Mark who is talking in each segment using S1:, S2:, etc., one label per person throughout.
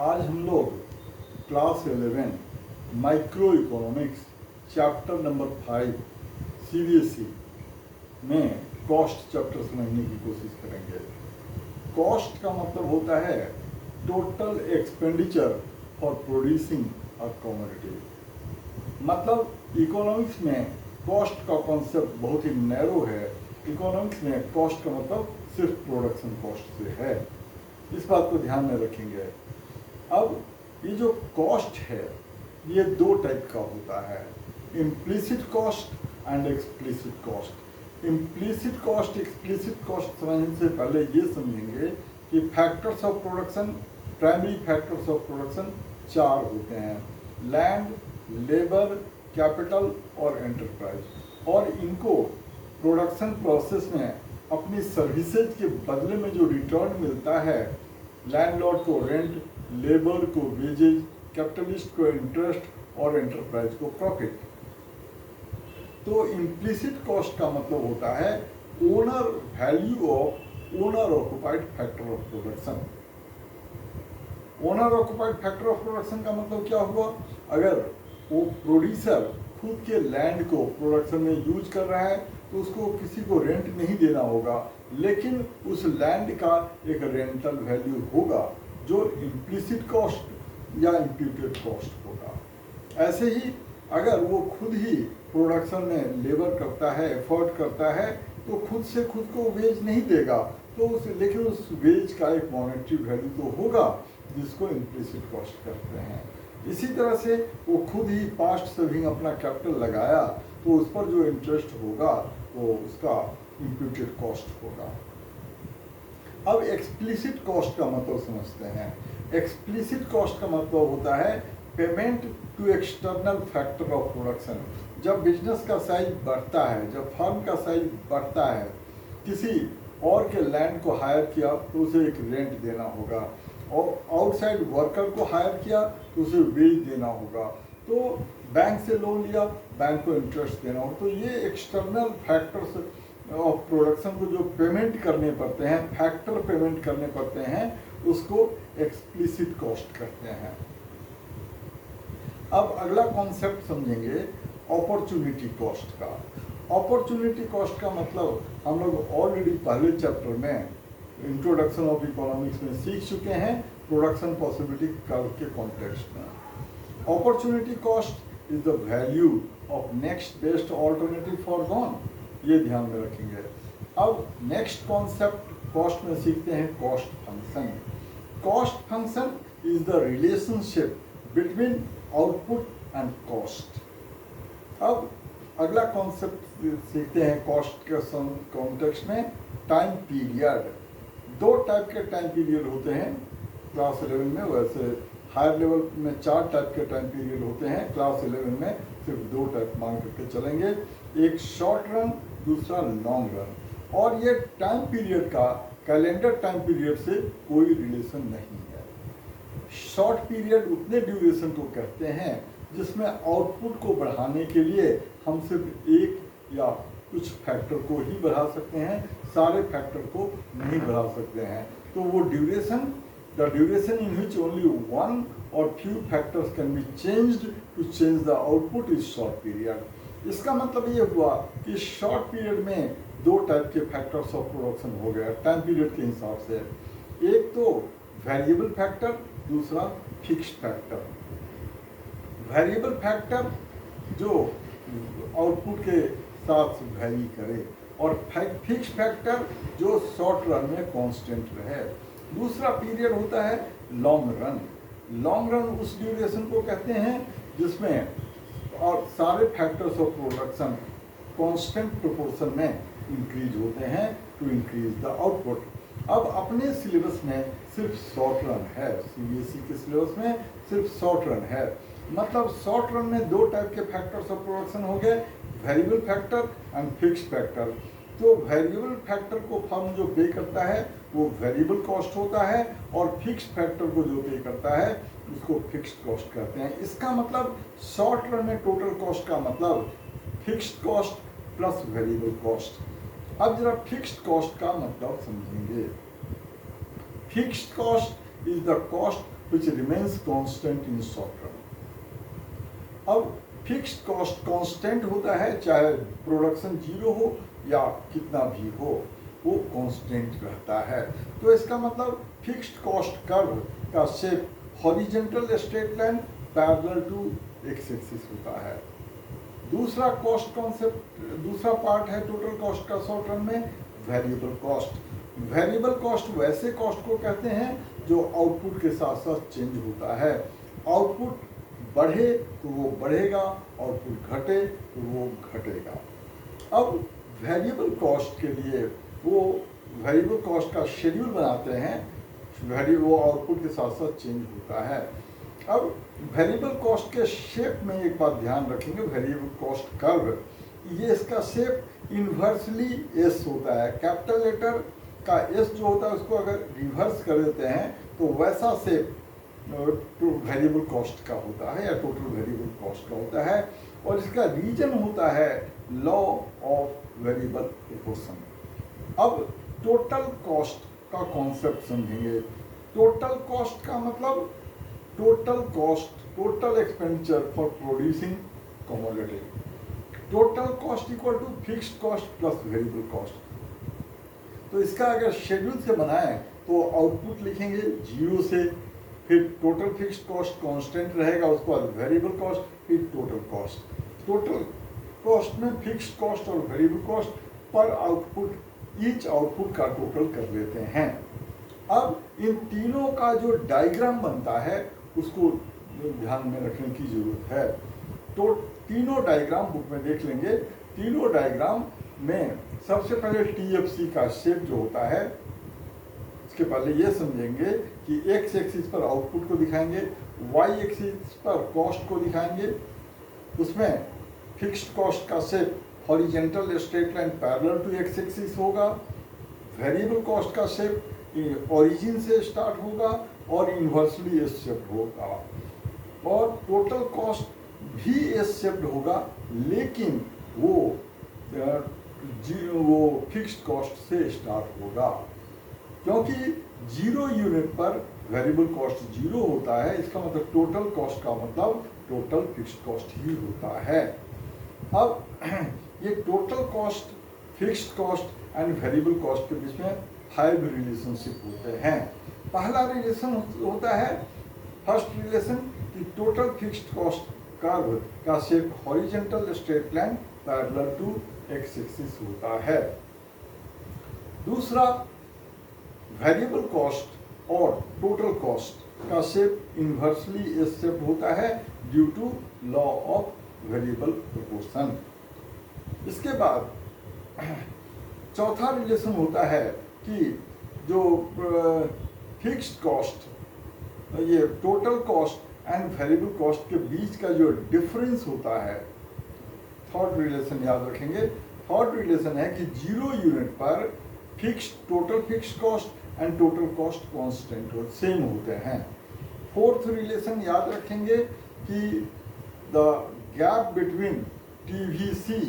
S1: आज हम लोग class 11 micro economics chapter number 5 CBSE में कॉस्ट चैप्टर समझने की कोशिश करेंगे। कॉस्ट का मतलब होता है total expenditure for producing a commodity. मतलब इकोनॉमिक्स में कॉस्ट का कॉन्सेप्ट बहुत ही नैरो है। इकोनॉमिक्स में कॉस्ट का मतलब सिर्फ प्रोडक्शन कॉस्ट से है, इस बात को ध्यान में रखेंगे। अब ये जो कॉस्ट है ये दो टाइप का होता है, implicit cost and explicit cost. Implicit cost explicit cost समझने से पहले ये समझेंगे कि factors of production, primary factors of production चार होते हैं: लैंड, लेबर, कैपिटल और एंटरप्राइज। और इनको प्रोडक्शन प्रोसेस में अपनी सर्विसेज के बदले में जो रिटर्न मिलता है, लैंडलॉर्ड को रेंट, लेबर को वेजेज, कैपिटलिस्ट को इंटरेस्ट और एंटरप्राइज को प्रॉफिट। तो इम्प्लिसिट कॉस्ट का मतलब होता है owner value of owner occupied factor of production. Owner occupied factor of production का मतलब क्या हुआ? अगर वो प्रोड्यूसर खुद के लैंड को प्रोडक्शन में यूज कर रहा है तो उसको किसी को रेंट नहीं देना होगा, लेकिन उस लैंड का एक रेंटल वैल्यू होगा जो इम्प्लिसिट कॉस्ट या इम्प्यूटेड कॉस्ट होगा। ऐसे ही अगर वो खुद ही प्रोडक्शन में लेबर करता है, एफर्ट करता है, तो खुद से खुद को वेज नहीं देगा, तो लेकिन उस वेज का एक मॉनेटरी वैल्यू तो होगा जिसको इम्प्लिसिट कॉस्ट करते हैं। इसी तरह से वो खुद ही पास्ट सेविंग अपना कैपिटल लगाया तो उस पर जो इंटरेस्ट होगा वो उसका इम्प्यूटेड कॉस्ट होगा। अब एक्सप्लिसिट कॉस्ट का मतलब समझते हैं। एक्सप्लिसिट कॉस्ट का मतलब होता है payment to external factor of production. जब बिजनेस का साइज बढ़ता है, जब फर्म का साइज बढ़ता है, किसी और के लैंड को हायर किया तो उसे एक रेंट देना होगा, और आउटसाइड वर्कर को हायर किया तो उसे वेज देना होगा, तो बैंक से लोन लिया, बैंक को इंटरेस्ट देना होगा। तो ये एक्सटर्नल फैक्टर्स ऑफ प्रोडक्शन को जो पेमेंट करने पड़ते हैं, फैक्टर पेमेंट करने पड़ते हैं, उसको एक्सप्लिसिट कॉस्ट कहते हैं। अब अगला कॉन्सेप्ट समझेंगे अपॉर्चुनिटी कॉस्ट का। अपॉर्चुनिटी कॉस्ट का मतलब हम लोग ऑलरेडी पहले चैप्टर में इंट्रोडक्शन ऑफ इकोनॉमिक्स में सीख चुके हैं, प्रोडक्शन पॉसिबिलिटी कर्व के कॉन्टेक्स्ट में। Opportunity cost is the value of next best alternative for gone, ये ध्यान में रखेंगे। अब नेक्स्ट कॉन्सेप्ट कॉस्ट में सीखते हैं cost function. Cost function is the relationship between output and cost. अब अगला कॉन्सेप्ट सीखते हैं कॉस्ट के कॉन्टेक्स्ट में टाइम पीरियड। दो टाइप के टाइम पीरियड होते हैं क्लास 11 में। वैसे हायर लेवल में 4 टाइप के टाइम पीरियड होते हैं, क्लास 11 में सिर्फ 2 टाइप मान करके चलेंगे, एक शॉर्ट रन, दूसरा लॉन्ग रन। और ये टाइम पीरियड का कैलेंडर टाइम पीरियड से कोई रिलेशन नहीं है। शॉर्ट पीरियड उतने ड्यूरेशन को कहते हैं जिसमें आउटपुट को बढ़ाने के लिए हम सिर्फ एक या कुछ फैक्टर को ही बढ़ा सकते हैं, सारे फैक्टर को नहीं बढ़ा सकते हैं। तो वो duration, the duration in which only one or few factors can be changed to change the output is short period. इसका मतलब ये हुआ कि शॉर्ट पीरियड में 2 टाइप के फैक्टर्स ऑफ प्रोडक्शन हो गया टाइम पीरियड के हिसाब से। एक तो वेरिएबल फैक्टर, दूसरा फिक्स्ड फैक्टर। वेरिएबल फैक्टर जो आउटपुट के साथ वैरी करे, और फिक्स्ड फैक्टर जो शॉर्ट रन में कांस्टेंट रहे। दूसरा पीरियड होता है लॉन्ग रन। लॉन्ग रन उस ड्यूरेशन को कहते हैं जिसमें और सारे factors of production constant proportion में इंक्रीज होते हैं टू इंक्रीज द आउटपुट। अब अपने सिलेबस में सिर्फ शॉर्ट रन है, सीबीएसई के सिलेबस में सिर्फ शॉर्ट रन है। मतलब शॉर्ट रन में 2 टाइप के फैक्टर्स ऑफ प्रोडक्शन हो गए, variable factor and fixed factor. तो वेरिएबल फैक्टर को फर्म जो पे करता है वो वेरिएबल कॉस्ट होता है, और फिक्स्ड फैक्टर को जो पे करता है उसको फिक्स्ड कॉस्ट कहते हैं। इसका मतलब शॉर्ट रन में टोटल कॉस्ट का मतलब fixed cost plus variable cost. अब जरा फिक्स्ड कॉस्ट का मतलब समझेंगे। Fixed cost is the cost which remains constant in short run। अब फिक्स्ड कॉस्ट कांस्टेंट होता है, चाहे प्रोडक्शन जीरो हो या कितना भी हो, वो कांस्टेंट रहता है। तो इसका मतलब फिक्स्ड कॉस्ट कर्व का shape horizontal straight line parallel to x axis होता है। दूसरा कॉस्ट कॉन्सेप्ट, दूसरा पार्ट है टोटल कॉस्ट का शॉर्ट रन में वेरिएबल कॉस्ट। वेरिएबल कॉस्ट वैसे कॉस्ट को कहते हैं जो आउटपुट के साथ साथ चेंज होता है। आउटपुट बढ़े तो वो बढ़ेगा, आउटपुट घटे तो वो घटेगा। अब वेरिएबल कॉस्ट के लिए वो वेरिएबल कॉस्ट का शेड्यूल बनाते हैं, वो आउटपुट के साथ साथ चेंज होता है। अब वेरिएबल कॉस्ट के शेप में एक बात ध्यान रखेंगे, वेरिएबल कॉस्ट कर्व, ये इसका शेप इन्वर्सली एस होता है। कैपिटल लेटर का एस जो होता है उसको अगर रिवर्स कर देते हैं तो वैसा शेप वेरिएबल कॉस्ट का होता है या टोटल वेरिएबल कॉस्ट का होता है, और इसका रीजन होता है लॉ ऑफ वेरिएबल प्रोपोर्शन। अब टोटल कॉस्ट का कॉन्सेप्ट समझेंगे। टोटल कॉस्ट का मतलब total cost, total expenditure for producing commodity. Total cost equal to fixed cost plus variable cost. तो इसका अगर शेड्यूल से बनाएं तो आउटपुट लिखेंगे जीरो से, फिर टोटल फिक्स्ड कॉस्ट कांस्टेंट रहेगा, उसके बाद वेरिएबल कॉस्ट, फिर टोटल कॉस्ट। टोटल कॉस्ट में फिक्स्ड कॉस्ट और variable cost per output, each output का टोटल कर लेते हैं। अब इन तीनों का जो डायग्राम बनता है उसको ध्यान में रखने की जरूरत है। तो तीनों डायग्राम बुक में देख लेंगे। तीनों डायग्राम में सबसे पहले टीएफसी का शेप जो होता है, इसके पहले ये समझेंगे कि एक्स एक्सिस पर आउटपुट को दिखाएंगे, वाई एक्सिस पर कॉस्ट को दिखाएंगे। उसमें फिक्स्ड कॉस्ट का shape horizontal straight line parallel to x axis होगा। वेरिएबल कॉस्ट का शेप ओरिजिन से स्टार्ट होगा और इन्वर्सली एस शेप्ड होगा, और टोटल कॉस्ट भी एस शेप्ड होगा, लेकिन वो फिक्स्ड कॉस्ट से स्टार्ट होगा, क्योंकि जीरो यूनिट पर वेरिएबल कॉस्ट जीरो होता है। इसका मतलब टोटल कॉस्ट का मतलब टोटल फिक्स्ड कॉस्ट ही होता है। अब ये total cost, fixed cost and variable cost के बीच में 5 रिलेशनशिप होते हैं। पहला रिलेशन होता है, फर्स्ट रिलेशन, कि टोटल फिक्स्ड कॉस्ट कर्व का shape horizontal straight line parallel to x axis होता है। दूसरा, वेरिएबल कॉस्ट और टोटल कॉस्ट का शेप इन्वर्सली एस शेप होता है due to law of variable proportion. इसके बाद चौथा रिलेशन होता है कि जो फिक्स्ड कॉस्ट, ये total cost and variable cost के बीच का जो डिफरेंस होता है, थर्ड रिलेशन याद रखेंगे। थर्ड रिलेशन है कि जीरो यूनिट पर fixed, total fixed cost and total cost constant और सेम होते हैं। फोर्थ रिलेशन याद रखेंगे कि the gap between TVC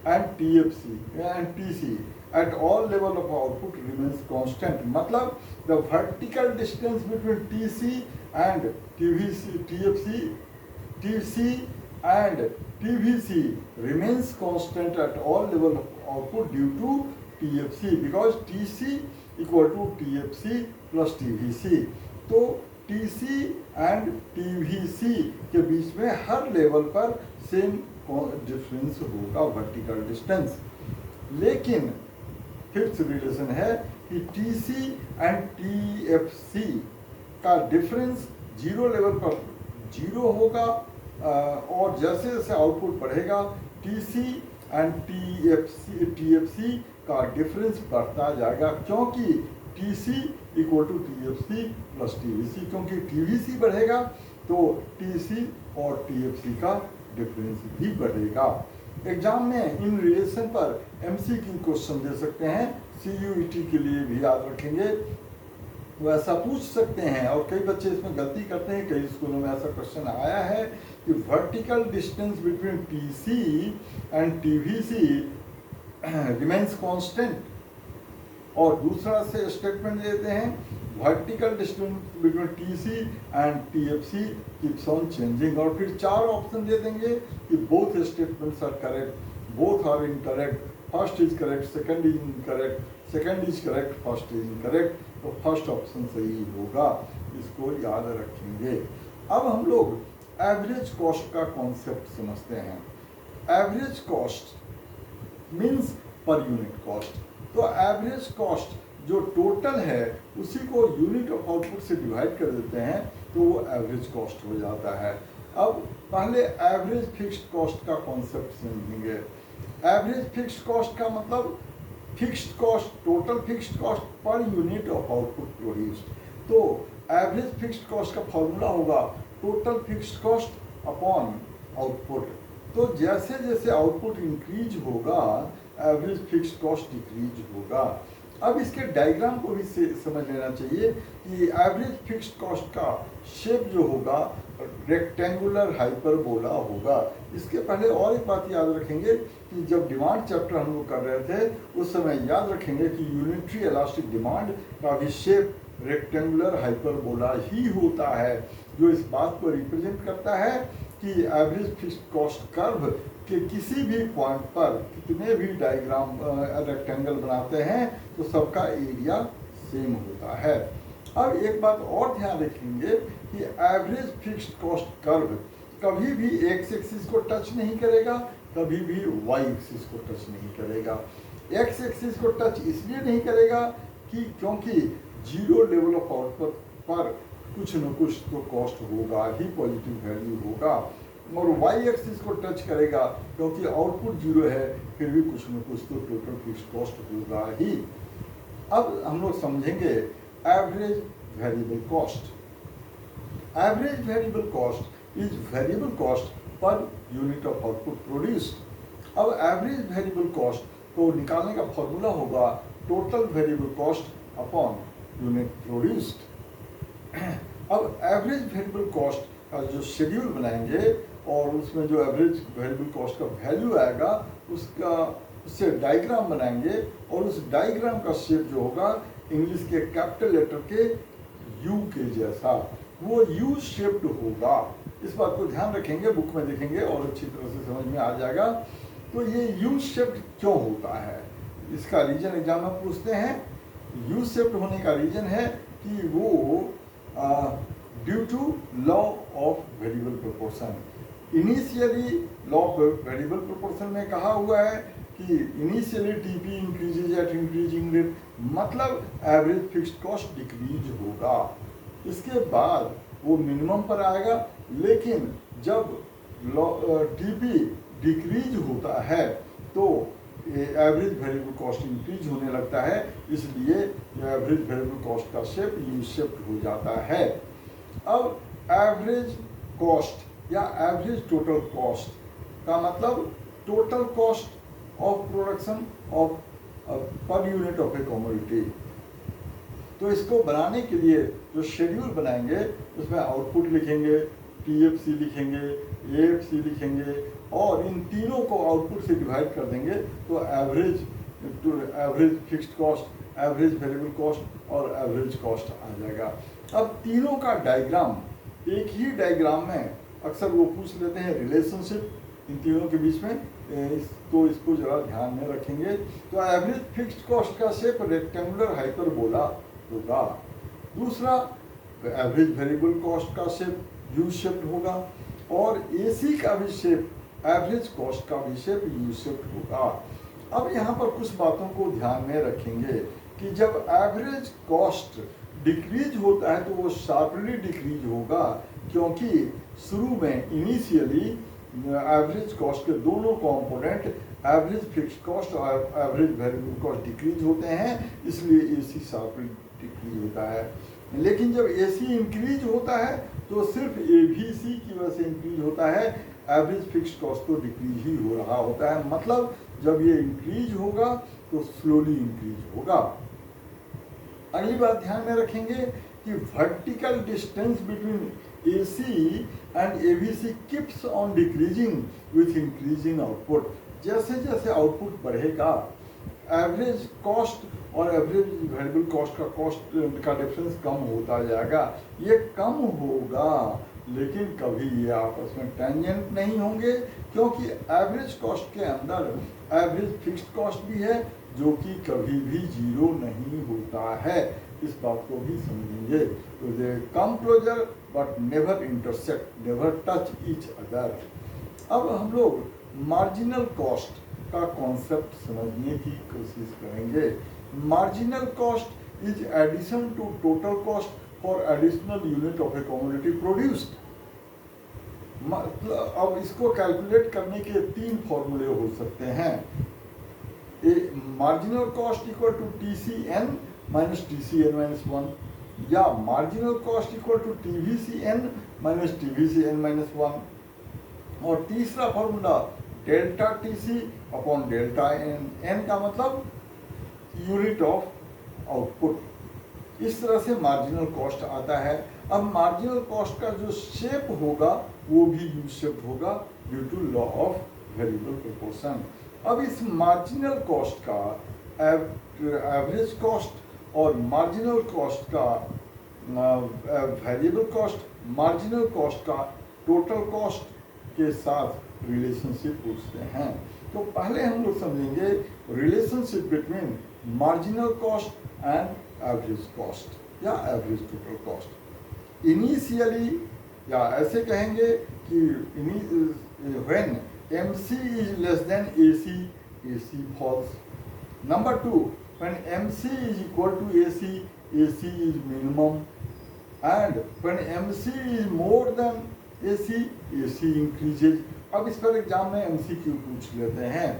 S1: and TFC and TC at all level of output remains constant। मतलब the vertical distance between TC and TC and TVC remains constant at all level of output due to TFC, because TC equal to TFC plus TVC। तो TC and TVC के बीच में हर level पर same difference होगा, vertical distance. लेकिन fifth relation है कि TC एंड TFC का डिफरेंस जीरो लेवल पर जीरो होगा, और जैसे जैसे आउटपुट बढ़ेगा TC एंड TFC का डिफरेंस बढ़ता जाएगा, क्योंकि TC equal to TFC plus TVC, क्योंकि TVC बढ़ेगा तो TC और TFC का डिफरेंस भी बढ़ेगा। एग्जाम में इन रिलेशन पर MCQ क्वेश्चन दे सकते हैं, CUET के लिए भी याद रखेंगे, वो ऐसा पूछ सकते हैं। और कई बच्चे इसमें गलती करते हैं, कई स्कूलों में ऐसा क्वेश्चन आया है कि vertical distance between TC and TVC remains constant, और दूसरा से स्टेटमेंट देते हैं vertical distance between TC and TFC keeps on changing, और फिर 4 ऑप्शन दे देंगे कि both statements are correct, both are incorrect, first is correct, second is incorrect, second is correct, first is incorrect, तो फर्स्ट ऑप्शन सही होगा, इसको याद रखेंगे। अब हम लोग एवरेज कॉस्ट का कॉन्सेप्ट समझते हैं। Average cost means per unit cost. तो एवरेज कॉस्ट जो टोटल है उसी को यूनिट ऑफ आउटपुट से डिवाइड कर देते हैं तो वो एवरेज कॉस्ट हो जाता है। अब पहले एवरेज फिक्स्ड कॉस्ट का कॉन्सेप्ट समझेंगे। एवरेज फिक्स्ड कॉस्ट का मतलब fixed cost, total fixed cost per unit of output produced. तो एवरेज फिक्स्ड कॉस्ट का फॉर्मूला होगा total fixed cost upon output. तो जैसे जैसे आउटपुट इंक्रीज होगा एवरेज फिक्स्ड कॉस्ट डिक्रीज होगा। अब इसके डायग्राम को भी समझ लेना चाहिए कि एवरेज फिक्स्ड कॉस्ट का शेप जो होगा रेक्टेंगुलर हाइपरबोला होगा। इसके पहले और एक बात याद रखेंगे कि जब डिमांड चैप्टर हम लोग कर रहे थे उस समय याद रखेंगे कि यूनिटरी इलास्टिक डिमांड का भी शेप रेक्टेंगुलर हाइपरबोला ही होता है, जो इस बात को रिप्रेजेंट करता है कि एवरेज फिक्स्ड कॉस्ट कर्व के किसी भी पॉइंट पर कितने भी डायग्राम रेक्टेंगल बनाते हैं तो सबका एरिया सेम होता है। अब एक बात और ध्यान रखेंगे कि एवरेज फिक्स्ड कॉस्ट कर्व कभी भी एक्स एक्सिस को टच नहीं करेगा, कभी भी वाई एक्सिस को टच नहीं करेगा। एक्स एक्सिस को टच इसलिए नहीं करेगा कि क्योंकि जीरो लेवल ऑफ आउटपुट पर कुछ न कुछ तो कॉस्ट होगा ही, पॉजिटिव वैल्यू होगा, और वाई एक्सिस को टच करेगा क्योंकि आउटपुट जीरो है फिर भी कुछ न कुछ तो टोटल फिक्स्ड कॉस्ट होगा ही। अब हम लोग समझेंगे average variable cost. Average variable cost is variable cost per unit of output produced. अब एवरेज वेरिएबल कॉस्ट को निकालने का फॉर्मूला होगा total variable cost upon unit produced. अब एवरेज वेरिएबल कॉस्ट का जो शेड्यूल बनाएंगे और उसमें जो एवरेज वेरिएबल कॉस्ट का वैल्यू आएगा उससे डायग्राम बनाएंगे, और उस डायग्राम का शेप जो होगा इंग्लिश के कैपिटल लेटर के यू के जैसा, वो यू शेप्ड होगा। इस बात को ध्यान रखेंगे, बुक में देखेंगे और अच्छी तरह से समझ में आ जाएगा। तो ये यू शेप्ड क्यों होता है, इसका रीजन एग्जाम में पूछते हैं। यू शेप्ड होने का रीजन है कि वो due to law of variable proportion. Initially law of variable proportion में कहा हुआ है कि initially TP increases at increasing rate, मतलब एवरेज फिक्स्ड कॉस्ट डिक्रीज होगा। इसके बाद वो मिनिमम पर आएगा, लेकिन जब टीपी डिक्रीज होता है तो एवरेज वेरिएबल कॉस्ट इंक्रीज होने लगता है, इसलिए एवरेज वेरिएबल कॉस्ट का शेप यू शेप्ड हो जाता है। अब एवरेज कॉस्ट या एवरेज टोटल कॉस्ट का मतलब total cost of production of per unit of a commodity. तो इसको बनाने के लिए जो शेड्यूल बनाएंगे उसमें आउटपुट लिखेंगे, टीएफसी लिखेंगे, एएफसी लिखेंगे, और इन तीनों को आउटपुट से डिवाइड कर देंगे तो average fixed cost, average variable cost और एवरेज कॉस्ट आ जाएगा। अब तीनों का डायग्राम एक ही डायग्राम में अक्सर वो पूछ लेते हैं रिलेशनशिप इन तीनों के बीच में, तो इसको जरा ध्यान में रखेंगे। तो एवरेज फिक्स्ड कॉस्ट का शेप रेक्टेंगुलर हाइपरबोला होगा। दूसरा एवरेज वेरिएबल कॉस्ट का शेप यू शेप्ड होगा, और एसी का भी शेप, एवरेज कॉस्ट का भी शेप यू शेप्ड होगा। अब यहाँ पर कुछ बातों को ध्यान में रखेंगे कि जब एवरेज कॉस्ट डिक्रीज होता है तो वो शार्पली डिक्रीज होगा, क्योंकि शुरू में इनिशियली एवरेज कॉस्ट के दोनों कंपोनेंट एवरेज फिक्स्ड कॉस्ट और एवरेज वेरिएबल कॉस्ट डिक्रीज होते हैं, इसलिए एसी शार्पली डिक्रीज होता है। लेकिन जब एसी इंक्रीज होता है तो सिर्फ एबीसी की वजह से इंक्रीज होता है, एवरेज फिक्स्ड कॉस्ट तो डिक्रीज ही हो रहा होता है। मतलब जब ये इंक्रीज होगा तो स्लोली इंक्रीज होगा। अगली बात ध्यान में रखेंगे कि vertical distance between AC and ABC keeps on decreasing with increasing output. जैसे जैसे आउटपुट बढ़ेगा एवरेज कॉस्ट और एवरेज वेरिएबल कॉस्ट का डिफरेंस कम होता जाएगा। ये कम होगा, लेकिन कभी ये आपस में टेंजेंट नहीं होंगे, क्योंकि एवरेज कॉस्ट के अंदर एवरेज फिक्स्ड कॉस्ट भी है जो कि कभी भी जीरो नहीं होता है। इस बात को भी समझेंगे। तो they come closer but never intersect, never touch each other. अब हम लोग मार्जिनल कॉस्ट का कॉन्सेप्ट समझने की कोशिश करेंगे। Marginal cost is addition to total cost for additional unit of a commodity produced. मतलब अब इसको कैलकुलेट करने के तीन फॉर्मूले हो सकते हैं। Marginal cost equal to TCN minus TCN minus 1, या marginal cost equal to TVCN minus TVCN minus 1, और तीसरा formula delta TC upon delta N, N का मतलब यूनिट ऑफ आउटपुट। इस तरह से मार्जिनल कॉस्ट आता है। अब मार्जिनल कॉस्ट का जो शेप होगा वो भी यू शेप होगा due to law of variable proportion. अब इस मार्जिनल कॉस्ट का एवरेज कॉस्ट और मार्जिनल कॉस्ट का वेरिएबल कॉस्ट, मार्जिनल कॉस्ट का टोटल कॉस्ट के साथ रिलेशनशिप पूछते हैं। तो पहले हम लोग समझेंगे relationship between marginal cost and average cost या एवरेज टोटल कॉस्ट। इनिशियली, या ऐसे कहेंगे कि when MC is less than AC, AC falls. Number 2, when MC is equal to AC, AC is minimum, and when MC is more than AC, AC increases. अब इस पर exam में MCQ पूछ लेते हैं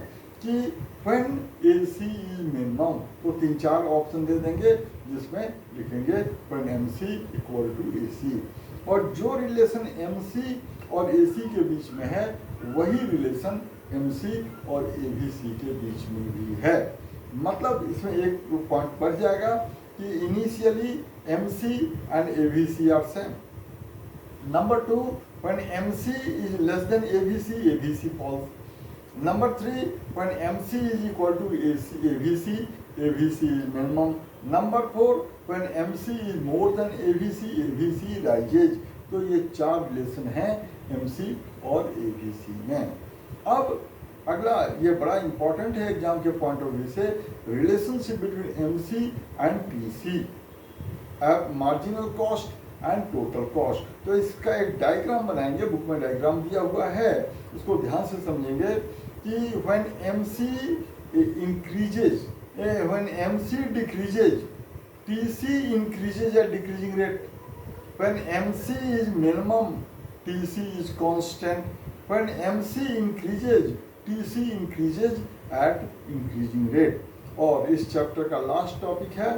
S1: कि when AC is minimum, तो 3-4 option दे देंगे जिसमें लिखेंगे when MC equal to AC, और जो रिलेशन MC और AC के बीच में है वही रिलेशन MC और ABC के बीच में भी है। मतलब इसमें एक पॉइंट बढ़ जाएगा कि initially MC and ABC are same. Number 2, when MC is less than ABC, ABC falls. Number 3, when MC is equal to ABC, ABC is minimum. Number 4, when MC is more than ABC, ABC rises. तो ये 4 relation हैं MC और ABC में। अब अगला, ये बड़ा important है एग्जाम के पॉइंट ऑफ व्यू से, relationship between MC and TC, marginal cost and total cost. तो इसका एक डायग्राम बनाएंगे, बुक में डायग्राम दिया हुआ है, उसको ध्यान से समझेंगे कि when MC increases, when MC decreases, TC increases at decreasing rate. When MC is minimum, TC is constant. When MC increases, TC increases at increasing rate. और इस चैप्टर का लास्ट टॉपिक है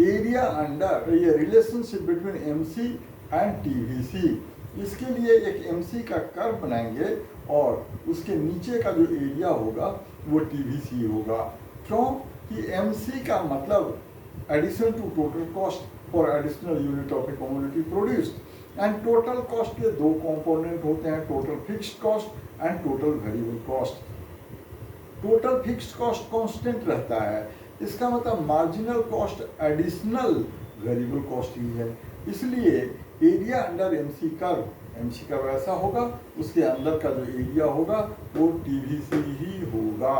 S1: एरिया अंडर, ये relationship between MC and TVC। इसके लिए एक MC का curve बनाएंगे और उसके नीचे का जो एरिया होगा वो TVC होगा। क्यों कि MC का मतलब addition to total cost for additional unit of a commodity produced, and total cost के 2 कंपोनेंट होते हैं, total fixed cost and total variable cost. Total fixed cost constant रहता है, इसका मतलब marginal cost additional variable cost ही है। इसलिए एरिया अंडर MC कर्व ऐसा होगा, उसके अंदर का जो एरिया होगा वो TVC ही होगा।